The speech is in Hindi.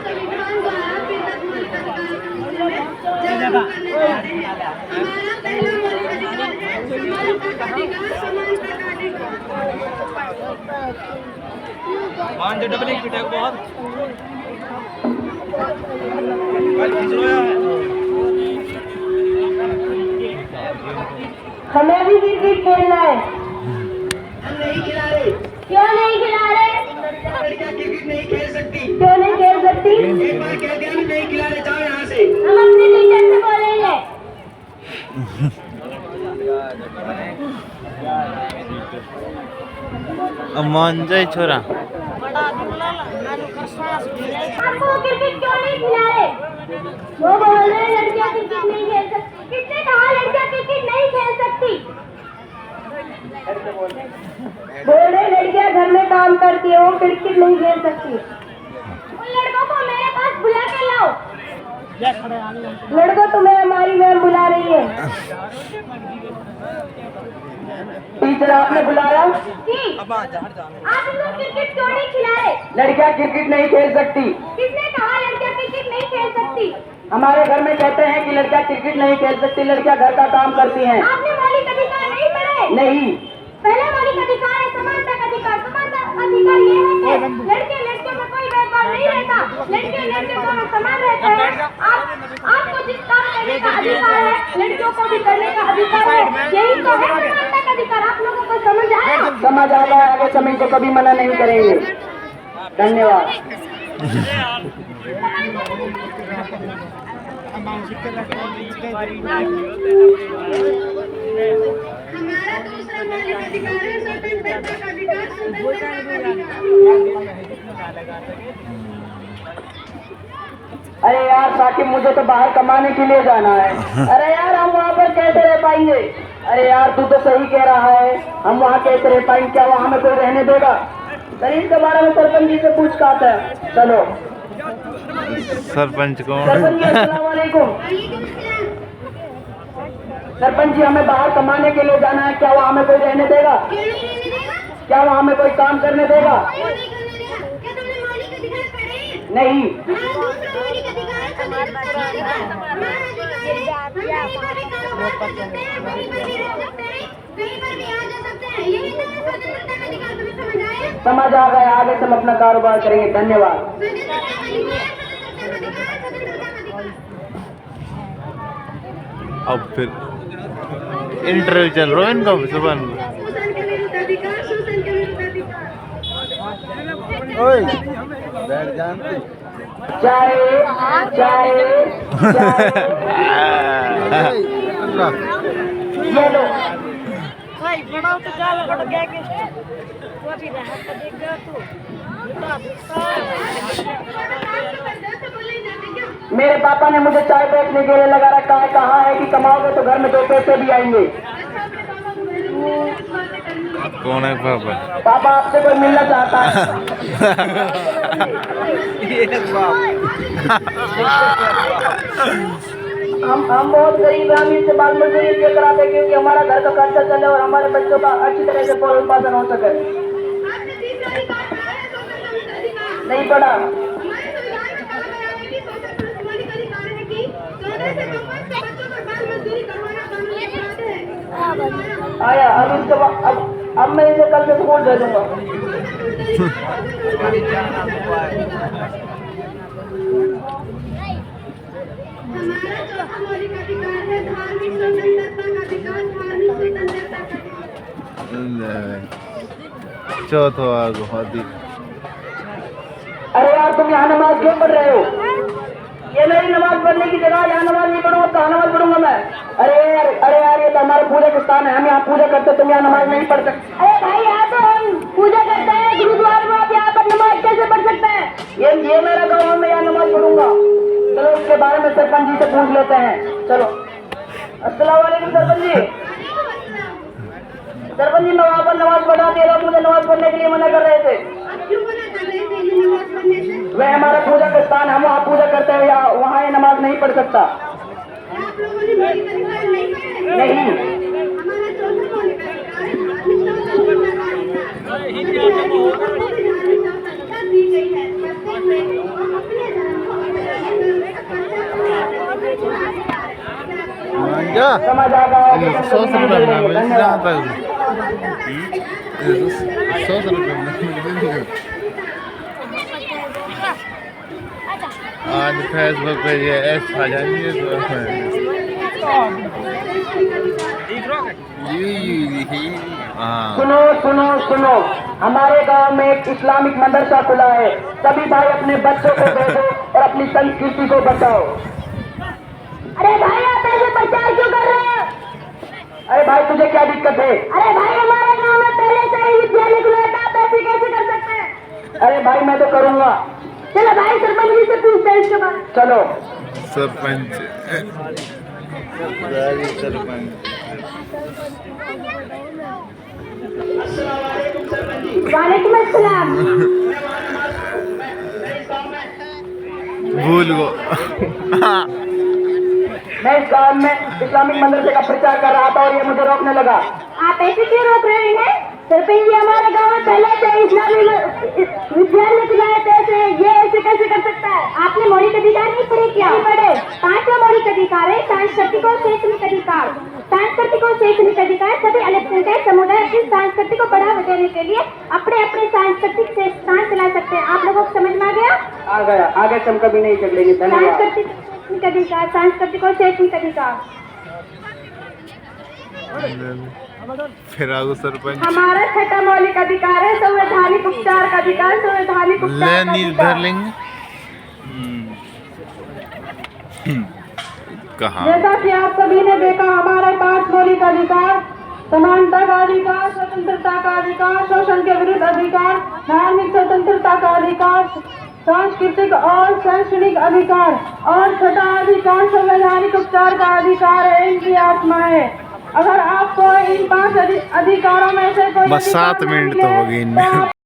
संविधान द्वारा पीड़ित मौलिक अधिकारों के विषय में जागरूक करने जा रहे हैं। हमारा पहला मौलिक अधिकार है समानता का अधिकार। समानता का अधिकार हमें भी क्रिकेट खेलना है। हम नहीं खिला रहे। क्यों नहीं खिला रहे? लड़कियां क्रिकेट नहीं खेल सकती। क्यों नहीं खेल सकती? एक बार कह दिया हम नहीं खिला रहे, जाओ यहाँ से। हम अपने टीचर से बोलेंगे। मान जाए छोरा। आपको क्रिकेट क्यों नहीं खिला रहे? वो बोल रहे हैं लड़कियां क्रिकेट नहीं खेल सकती। किसने कहा लड़कियां क्रिकेट नहीं खेल सकती? बोल रहे लड़कियां घर में काम करती है, वो क्रिकेट नहीं खेल सकती। उन लड़कों को मेरे पास बुला के लाओ। लड़कों तुम्हें हमारी मैम बुला रही है। टीचर आपने बुलाया? जी। आप इनको क्रिकेट क्यों नहीं खिला रहे? लड़कियां क्रिकेट नहीं खेल सकती। किसने कहा लड़कियां क्रिकेट नहीं खेल सकती? हमारे घर में कहते हैं कि लड़कियां क्रिकेट नहीं खेल सकती, लड़कियां घर का काम करती हैं। आपने मौलिक अधिकार नहीं पढ़े? नहीं। पहला मौलिक अधिकार है समानता का अधिकार। समानता अधिकार ये है कि लड़के लड़कियों में कोई भेदभाव नहीं रहता, लड़के लड़के दोनों समान रहते हैं। आपको जिस काम करने का अधिकार है लड़कियों को भी करने का अधिकार है। यही तो है समानता का अधिकार। आप लोगों को समझ आया? समझ आ गया। आगे समय को कभी मना नहीं करेंगे। धन्यवाद। हमारा दूसरा मौलिक अधिकार है स्वतंत्रता का अधिकार। स्वतंत्रता का अधिकार। अरे यार साकिब, मुझे तो बाहर कमाने के लिए जाना है। अरे यार हम वहाँ पर कैसे रह पाएंगे? अरे यार तू तो सही कह रहा है, हम वहाँ कैसे रह पाएंगे? क्या वहाँ हमें कोई रहने देगा? गरीब के बारे में सरपंच जी से पूछ का आता है। चलो सरपंच कौन? सरपंच जी अस्सलाम वालेकुम। सरपंच जी हमें बाहर कमाने के लिए जाना है, क्या वहाँ हमें कोई रहने देगा? क्या वहाँ हमें कोई काम करने देगा? नहीं। समझ आ गया। आगे से हम अपना कारोबार करेंगे। धन्यवाद। अब फिर इंटरव्यू चल रहा है इनका सुबह। बैठ जानते चाय चाय चाय ये लो। बनाओ तो जा बड़ा गया के तो अभी रहा तो देख गया तू। मेरे पापा ने मुझे चाय बेचने के लिए लगा रखा है। कहा है कि कमाओगे तो घर में 2 पैसे भी आएंगे। कौन है पापा? पापा आपसे कोई मिलना चाहता है। हम बहुत गरीब हैं। हम इससे बाल मजदूरी इसलिए कराते क्योंकि हमारा घर का खर्चा चले और हमारे बच्चों का अच्छी तरह से पालन पोषण हो सके। नहीं पढ़ा। आया अब इसके अब मैं इसे कल से स्कूल भेजूंगा। हमारा चौथा मौलिक अधिकार है धार्मिक स्वतंत्रता का अधिकार। धार्मिक स्वतंत्रता का अधिकार। चौथा आगो। अरे यार तुम यहाँ नमाज क्यों पढ़ रहे हो? ये मेरी नमाज पढ़ने की जगह। यहाँ नमाज नहीं पढ़ूंगा तो नमाज पढ़ूंगा मैं। अरे यार ये तो हमारा पूजा का स्थान है। हम यहाँ पूजा करते, तुम यहाँ नमाज नहीं पढ़ सकते। अरे भाई यहाँ तो हम पूजा करते हैं गुरुद्वारे में, आप यहाँ पर नमाज कैसे पढ़ सकते हैं? ये मेरा गाँव है, मैं यहाँ नमाज पढ़ूंगा। चलो इसके बारे में सरपंच जी से पूछ लेते हैं। चलो अस्सलाम वालेकुम सरपंच जी। सरपंच जी मैं वहाँ पर नमाज पढ़ा दे रहा हूँ, मुझे नमाज पढ़ने के लिए मना कर रहे थे। वह हमारा पूजा का स्थान, हम वहाँ पूजा करते हैं, वहाँ ये नमाज नहीं पढ़ सकता। नहीं। हमारा क्या समझ आ गया है कि हम 100 कभी नहीं रुपये में बोलेंगे। मिल रहा धन्यवाद। था 100 रुपये में आज फेसबुक पे ये ऐप आ जाएंगे हाँ सुनो सुनो सुनो, हमारे गांव में एक इस्लामिक मदरसा खुला है। सभी भाई अपने बच्चों को भेजो और अपनी संस्कृति को बचाओ। अरे भाई आप ऐसे प्रचार क्यों कर रहे हैं? अरे भाई तुझे क्या दिक्कत है? अरे भाई हमारे गांव में पहले से ही विद्यालय खुला था, आप ऐसे कैसे कर सकते हैं? अरे भाई मैं तो करूंगा। चलो भाई सरपंच जी से पूछते हैं इसके बाद। चलो सरपंच वालेकुम अस्सलाम। भूल गो मैं इस गांव में इस्लामिक मदरसे का प्रचार कर रहा था और ये मुझे रोकने लगा। आप ऐसे क्यों रोक रहे हैं? सरपंच जी हमारे गांव में पहले से इस्लामिक विद्यालय खुलाए थे, ये ऐसे कैसे कर सकता है? आपने मौलिक अधिकार नहीं पढ़े क्या? नहीं पढ़े। 5वां मौलिक अधिकार है सांस्कृतिक और शैक्षणिक अधिकार। सांस्कृतिक और शैक्षणिक अधिकार सभी अल्पसंख्यक समुदाय अपनी संस्कृति को बढ़ावा देने के लिए अपने अपने सांस्कृतिक संस्थान चला सकते हैं। आप लोगों को समझ में आ गया? आ गया। आगे से हम कभी नहीं झगड़ेंगे। सांस्कृतिक अधिकार, सांस्कृतिक और शैक्षणिक अधिकार। फिर आगो सरपंच हमारा छठा मौलिक अधिकार है संवैधानिक उपचार का अधिकार। संवैधानिक उपचार का लेनी अधिकार। धरलिंग कहाँ जैसा कि आप सभी ने देखा, हमारे 5 मौलिक अधिकार: समानता का अधिकार, स्वतंत्रता का अधिकार, शोषण के विरुद्ध अधिकार, धार्मिक स्वतंत्रता का अधिकार, सांस्कृतिक और शैक्षणिक अधिकार और छठा अधिकार संवैधानिक उपचार का अधिकार है। इनकी आत्मा है। अगर आपको इन 5 अधिकारों में से कोई बस 7 मिनट तो हो गई इनमें।